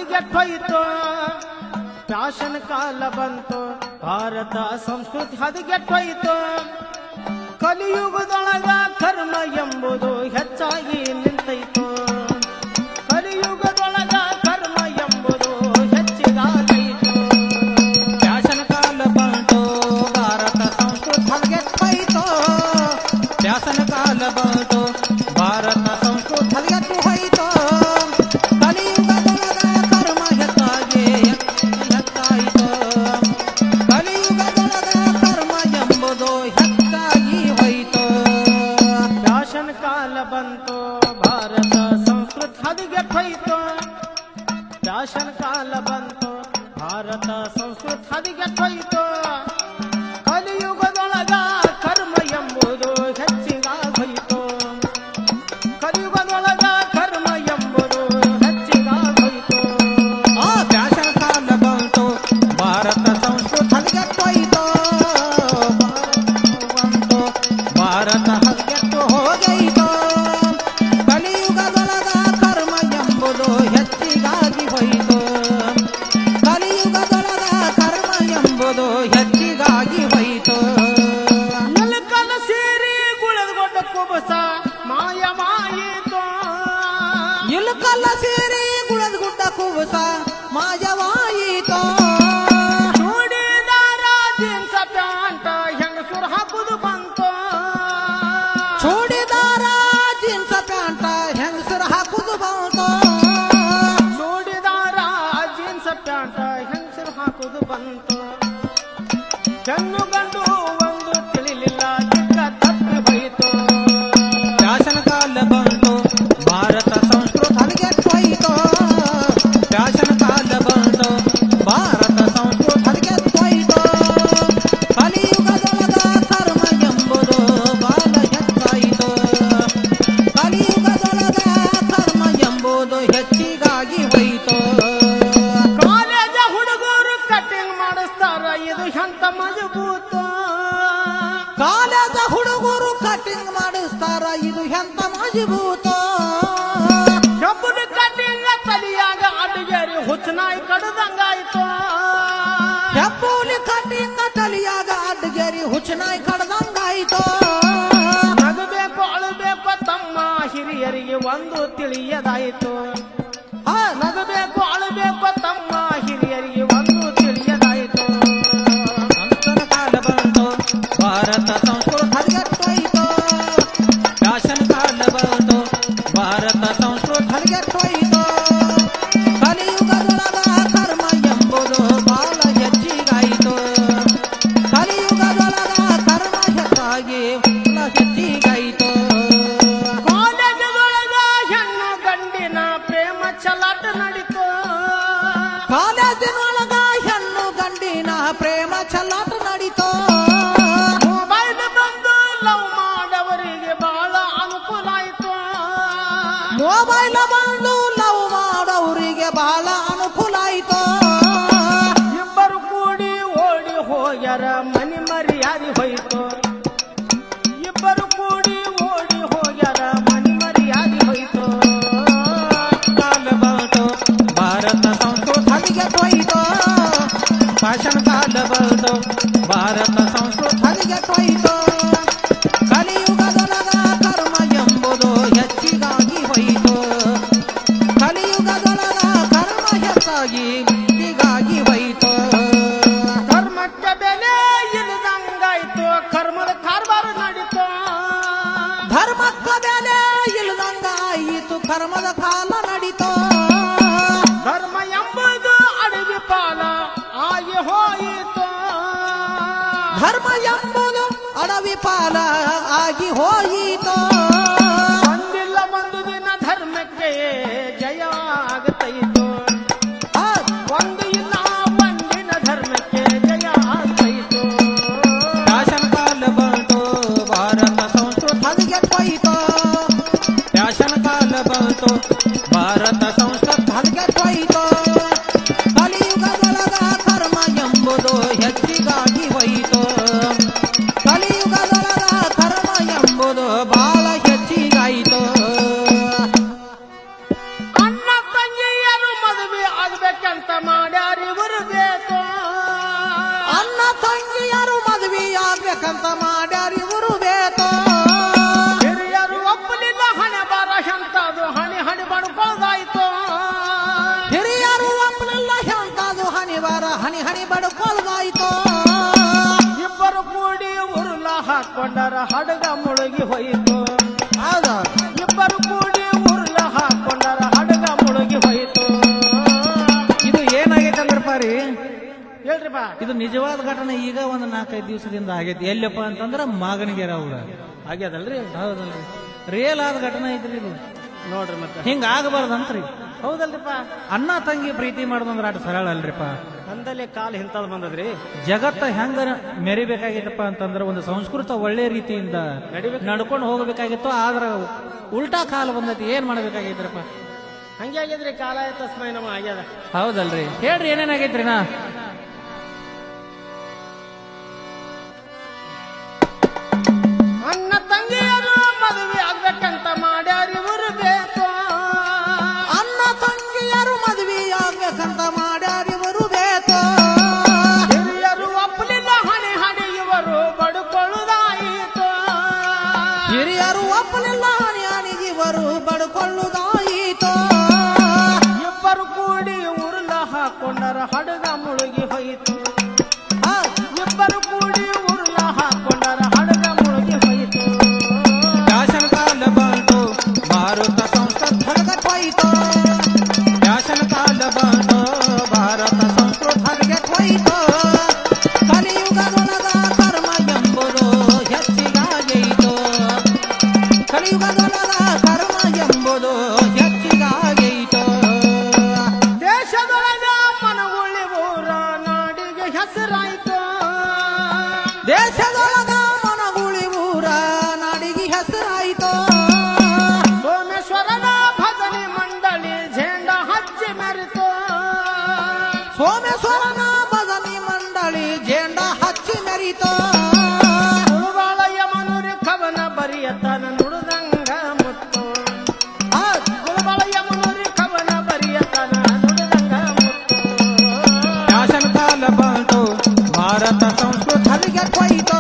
ಹದಗೆಟ್ಟೋಯ್ತು fashion ಕಾಲ ಬಂತು ಭಾರತ ಸಂಸ್ಕೃತಿ ಹದಗೆಟ್ಟೋಯ್ತು ಕಲಿಯುಗದೊಳಗ ಕರ್ಮ ಎಂಬುದು ಹೆಚ್ಚಾಗಿ ನಿಂತೈತು ಕಲಿಯುಗದೊಳಗ ಕರ್ಮ ಎಂಬುದು ಹೆಚ್ಚಿಗಾಗೈತು ಫ್ಯಾಷನ್ ಕಾಲ ಬಂತು ಭಾರತ ಸಂಸ್ಕೃತಿ ಹದಗೆಟ್ಟೋಯ್ತು ಫ್ಯಾಷನ್ ಕಾಲ ಬಂತು ಭಾರತ ಸಂಸ್ಕೃತಿ ಹದಗೆಟ್ಟು ಹೋಯಿತು ಕಲಿಯುಗದೊಳಗ ಕರ್ಮ ಹೆಚ್ಚಾಗಿ ಹೆಚ್ಚಾಯಿತು ಕಲಿಯುಗದೊಳಗ ಕರ್ಮ ಎಂಬುದು ಹೆಚ್ಚಾಗಿ ಹೋಯಿತು ಫ್ಯಾಷನ್ ಕಾಲ ಬಂತು ಭಾರತ ಸಂಸ್ಕೃತಿ ಹದಗೆಟ್ಟೋಯ್ತು ಫ್ಯಾಷನ್ ಕಾಲ ಬಂತು ಭಾರತ ಸಂಸ್ಕೃತಿ ಹದಗೆಟ್ಟೋಯ್ತು ಕಲಿಯುಗದೊಳಗ ಕರ್ಮ ಎಂಬುದು ಹೆಚ್ಚಿಗಾಗೋಯ್ತು ಕಲಿಯುಗದೊಳಗ ಕರ್ಮ ಎಂಬುದು ಹೆಚ್ಚಿಗಾಗೋಯ್ತು ಆ ಫ್ಯಾಷನ್ ಕಾಲ ಬಂತು ಭಾರತ ಸಂಸ್ಕೃತಿ ಹದಗೆಟ್ಟೋಯ್ತು ಭಾರತ ಹದಗೆಟ್ಟು ಹೋಗೈತು ಕಲಿಯುಗದೊಳಗ ಕರ್ಮ ಎಂಬುದು ಹೆಚ್ಚಿಗಾಗಿ ಹೋಯಿತು ಕಲಿಯುಗದೊಳಗ ಕರ್ಮ ಎಂಬುದು ಹೆಚ್ಚಿಗಾಗಿ ಹೋಯಿತು ಇಳಕಲ ಸೇರಿ ಗುಳದಗೊಡ್ಡ ಕುಬಸ ಮಾಯವಾಯಿತು ಇಳಕಲ್ಲ ಸೇರಿ ಗುಳದಗುಡ್ಡ ಕುಬಸ ಮಾಯವಾಯಿತು ಚೂಡಿದಾರ ಜೀನ್ಸ ಪ್ಯಾಂಟ ಹೆಂಗಸರು ಹಾಕುದು ಬಂತು ಚೂಡಿದಾರ ಜೀನ್ಸ ಪ್ಯಾಂಟ ಹೆಂಗಸರು ಹಾಕುದು ಬಂತು ಚೂಡಿದಾರ ಜೀನ್ಸ ಪ್ಯಾಂಟ ಹೆಂಗಸರು ಹಾಕುದು ಬಂತು ಹೆಣ್ಣು ಗಂಡು ಒಂದು ತಿಳಿಲಿಲ್ಲ ಚಿಕ್ಕ ತಪ್ಪಿ ಹೋಯಿತು ಫ್ಯಾಷನ್ ಕಾಲ ಬಂತು ಭಾರತ ಸಂಸ್ಕೃತಿ ಹದಗೆಟ್ಟೋಯ್ತು ಫ್ಯಾಷನ್ ಕಾಲ ಬಂತು ಭಾರತ ಸಂಸ್ಕೃತಿ ಹದಗೆಟ್ಟೋಯ್ತು ಕಲಿಯುಗದೊಳಗ ಕರ್ಮ ಎಂಬುದು ಬಾಳ ಹೆಚ್ಚಾಯಿತು ಕಲಿಯುಗದೊಳಗ ಕರ್ಮ ಎಂಬುದು ಹೆಚ್ಚಿಗಾಗಿ ಹೋಯಿತು ಕಾಲೇಜ ಹುಡುಗರು ಕಟಿಂಗ್ ಮಾಡಿಸ್ತಾರ ಇದು ಎಂತ ಮಜಬೂತ ಕಾಲೇಜ ಹುಡುಗರು ಕಟಿಂಗ್ ಮಾಡಿಸ್ತಾರ ಇದು ಎಂತ ಮಜಬೂತ ಕಬ್ಬುಡು ಕಟಿಂಗ್ ತಲಿಯಾಗ ಅಡುಗೆರಿ ಹುಚ್ಚನಾಯಿ ಕಡ್ದಂಗಾಯ್ತು ಹೆಬ್ಬೂಲಿ ಕಟಿಂಗ್ ತಲಿಯಾಗ ಅಡ್ಗೆರಿ ಹುಚ್ಚನಾಯಿ ಕಡ್ದಂಗಾಯ್ತು ನಗಬೇಕು ಅಳಬೇಕು ತಮ್ಮ ಹಿರಿಯರಿಗೆ ಒಂದು ತಿಳಿಯದಾಯಿತು ನಗಬೇಕು ಅಳಬೇಕು ತಮ್ಮ ಹಿರಿಯರಿಗೆ ಒಂದು ತಿಳಿಯದಾಯಿತು ಸಂಸ್ಕೃತ ಕಾಲ ಬಂತು ಭಾರತ ಸಂಸ್ಕೃತಿ ಹದಗೆಟ್ಟೋಯ್ತು ಫ್ಯಾಷನ್ ಕಾಲ ಬಂತು ಭಾರತ ಸಂಸ್ಕೃತಿ ಹದಗೆಟ್ಟೋಯ್ತು ಕಲಿಯುಗದೊಳಗ ಕರ್ಮ ಎಂಬುದು ಬಾಳ ಹೆಚ್ಚಿಗಾಯಿತು ಕಲಿಯುಗದೊಳಗ ಕರ್ಮ ಹೆಚ್ಚಾಗಿ ಬಾಳ ಹೆಚ್ಚಿಗಾಯಿತು ಕಾಲೇಜದೊಳಗ ಹೆಣ್ಣು ಗಂಡಿನ ಪ್ರೇಮ ಚಲಾಟ ನಡೀತು ಕಾಲೇಜಿನೊಳಗ ಹೆಣ್ಣು ಗಂಡಿನ ಪ್ರೇಮ ಚಲ್ಲಾಟ ನಡೀತು ಮೊಬೈಲ್ ಬಂದು ಲವ್ ಮಾಡವರಿಗೆ ಬಹಳ ಅನುಕೂಲ ಆಯ್ತು ಮೊಬೈಲ್ ಬಂದು ಲವ್ ಮಾಡೋರಿಗೆ ಬಹಳ ಅನುಕೂಲ ಆಯ್ತು ಇಬ್ಬರು ಕೂಡಿ ಓಡಿ ಹೋಗ್ಯಾರ ಮನಿ ಮರ್ಯಾದೆ ಹೋಯ್ತು ಇಬ್ಬರು ಕೂಡಿ ಓಡಿ ಹೋಗ್ಯಾರ ಮನಿ ಮರ್ಯಾದೆ ಹೋಯ್ತು ಕಾಲ ಬಂತು ಭಾರತ ಸಂಸ್ಕೃತಿ ಹದಗೆಟ್ಟೋಯ್ತು ಫ್ಯಾಷನ್ ಕಾಲ ಬಂತು ಭಾರತ ಸಂಸ್ಕೃತಿ ಹದಗೆಟ್ಟೋಯ್ತು ಕಲಿಯುಗದೊಳಗ ಕರ್ಮ ಎಂಬುದು ಹೆಚ್ಚಿಗಾಗಿ ಹೋಯಿತು ಕಲಿಯುಗದೊಳಗ ಕರ್ಮ ಹೆಚ್ಚಾಗಿ ಹೀಗಾಗಿ ಹೋಯಿತು ಕರ್ಮಕ್ಕೆ ಬೆಲೆ ಇಲ್ಲದಂಗಾಯ್ತು ಕರ್ಮದ ಕಾರ್ಬಾರ ನಡೀತು ಧರ್ಮಕ್ಕ ಬೆಲೆ ಇಲ್ಲದಂಗಾಯಿತು ಕರ್ಮದ ಕಾಲ ನಡೀತು ಧರ್ಮ ಎಂಬುದು ಅಡವಿ ಪಾಲ ಆಗಿ ಹೋಯಿತು ಧರ್ಮ ಎಂಬುದು ಅಡವಿ ಪಾಲ ಆಗಿ ಹೋಯಿತು ಒಂದಿಲ್ಲ ಒಂದು ದಿನ ಧರ್ಮಕ್ಕೆ ಜಯ ಆಗತೈತು ಒಂದು ಇಲ್ಲ ಒಂದಿನ ಧರ್ಮಕ್ಕೆ ಜಯ ಆಗತೈತು ಫ್ಯಾಷನ್ ಕಾಲ ಬಂತು ಭಾರತ ಸಂಸ್ಕೃತಿ ಹದಗೆಟ್ಟೋಯ್ತು ಫ್ಯಾಷನ್ ಕಾಲ ಬಂತು ಭಾರತ ಸಂಸ್ಕೃತಿ ಹದಗೆಟ್ಟೋಯ್ತು ಕಲಿಯುಗದೊಳಗ ಕರ್ಮ ಎಂಬುದು ಹೆಚ್ಚಿಗಾಗಿ ಹೋಯಿತು ಕಲಿಯುಗದೊಳಗ ಕರ್ಮ ಎಂಬುದು ಬಾಳ ಶನಿವಾರ ಹನಿ ಹನಿ ಬಡ್ಕೊಳ್ಳೋದಾಯ್ತು. ಇಬ್ಬರು ಕೂಡಿ ಉರುಳ ಹಾಕೊಂಡರ ಹಡಗ ಮುಳುಗಿ ಹೋಯಿತು. ಹೌದು, ಇಬ್ಬರು ಕೂಡಿ ಉರುಳ ಹಾಕೊಂಡರ ಹಡಗ ಮುಳುಗಿ ಹೋಯಿತು. ಇದು ಏನಾಗೈತೆ ಅಂದ್ರಪ್ಪ ರೀ, ಹೇಳ್ರಿಪ್ಪ. ಇದು ನಿಜವಾದ ಘಟನೆ. ಈಗ ಒಂದು 4-5 ದಿವಸದಿಂದ ಆಗೈತಿ. ಎಲ್ಲಪ್ಪ ಅಂತಂದ್ರ ಮಾಗನಗೆರೆ ಅವ್ರ ಆಗ್ಯದಲ್ರಿ? ಹೌದಲ್ರಿ, ರಿಯಲ್ ಆದ ಘಟನೆ ಐತ್ರಿ ಇದು. ನೋಡ್ರಿ ಮತ್ತೆ ಹಿಂಗ ಆಗಬಾರ್ದಂತ್ರಿ. ಹೌದಲ್ರಿಪ್ಪ. ಅಣ್ಣ ತಂಗಿ ಪ್ರೀತಿ ಮಾಡೋದಂದ್ರ ಅಟ್ ಸರಳ ಅಲ್ರಿಪ್ಪ. ಅಂದಲೇ ಕಾಲ್ ಇಂತದ್ ಬಂದದ್ರಿ. ಜಗತ್ತ ಹೆಂಗ ಮೆರಿಬೇಕಾಗಿತ್ತಪ್ಪ ಅಂತಂದ್ರ ಒಂದು ಸಂಸ್ಕೃತ ಒಳ್ಳೆ ರೀತಿಯಿಂದ ನಡ್ಕೊಂಡು ಹೋಗಬೇಕಾಗಿತ್ತು. ಆದ್ರ ಉಲ್ಟಾ ಕಾಲ ಬಂದೈತಿ. ಏನ್ ಮಾಡ್ಬೇಕಾಗೈತ್ರಪ್ಪ? ಹಂಗೆ ಆಗಿದ್ರಿ. ಕಾಲ ತಸ್ಮೈ ನಮ್ಮ ಆಗ್ಯದ. ಹೌದಲ್ರಿ, ಹೇಳ್ರಿ ಏನೇನಾಗೈತ್ರಿ? ಅಣ್ಣ ತಂಗಿಯರು ಮದುವೆ ಆಗ್ಬೇಕಂತ ಮಾಡ್ಯಾರ ಇವರು ಬೇಕು. ಅಣ್ಣ ತಂಗಿಯರು ಮದುವೆ ಆಗ್ಬೇಕಂತ ಮಾಡ್ಯಾರ ಇವರು ಬೇಕು. ಹಿರಿಯರು ಒಪ್ಪಲಿಲ್ಲ ಹಣಿ ಹಣಿ ಇವರು ಬಡ್ಕೊಳ್ಳುದಾಯಿತು. ಹಿರಿಯರು ಒಪ್ಪಲಿಲ್ಲ ಹನಿ ಹನಿ ಇವರು ಬಡ್ಕೊಳ್ಳುದಾಯಿತು. ಇಬ್ಬರು ಕೂಡಿ ಉರುಳ ಹಾಕೊಂಡರ ಹಡಗ ಮುಳುಗಿ ಹೋಯಿತು. ಇಬ್ಬರು ಕೂಡಿ ಉರುಳ ಹಾಕೊಂಡರ ಹಡಗ ಮುಳುಗಿ ಹೋಯಿತು. ಫ್ಯಾಷನ್ ಕಾಲ ಬಂತು, ಭಾರತ ಸಂಸ್ಕೃತ ಹಡಗಟ್ಟೋಯ್ತು. ಫ್ಯಾಷನ್ ಕಾಲ ಬಂತು, ಭಾರತ ಸಂಸ್ಕೃತ ಹಡಗಟ್ಟೋಯ್ತು. ಕಲಿಯುಗದೊಳಗ ಕರ್ಮ ಎಂಬುದು ಹೆಚ್ಚಿಗಾಗೈತು. ಕಲಿಯುಗದೊಳಗ ಕರ್ಮ ಎಂಬುದು ಹೆಚ್ಚಿಗಾಗೈತು. ದೇಶದೊಳಗ ಮನಗುಳಿ ಊರ ನಾಡಿಗೆ ಹೆಸರಾಯ್ತು. ದೇಶದೊಳಗ ಮನಗುಳಿ ಊರ ನಾಡಿಗೆ ಹೆಸರಾಯಿತು. ಸೋಮೇಶ್ವರನ ಭಜನೆ ಮಂಡಳಿ ಝೇಂಡ ಹಚ್ಚಿ ಮೆರಿತು. ಸೋಮೇಶ್ವರನ ಭಜನಿ ಮಂಡಳಿ ಜೇಂಡ ಹಚ್ಚಿ ಮೆರಿತು. ಕುರುಬಾಳಯ್ಯ ಮನೂರಿ ಕವನ ಬರಿಯತನ ನುಡಿದಂಗ ಮುತ್ತು. ಕುರುಬಾಳಯ್ಯ ಮನೂರಿ ಕವನ ಬರಿಯತನ ನುಡಿದಂಗ ಮುತ್ತು. ಫ್ಯಾಷನ್ ಕಾಲ ಬಂತು, ಭಾರತ ಸಂಸ್ಕೃತ ಹರಿಗೆಟ್ಟೋಯ್ತು.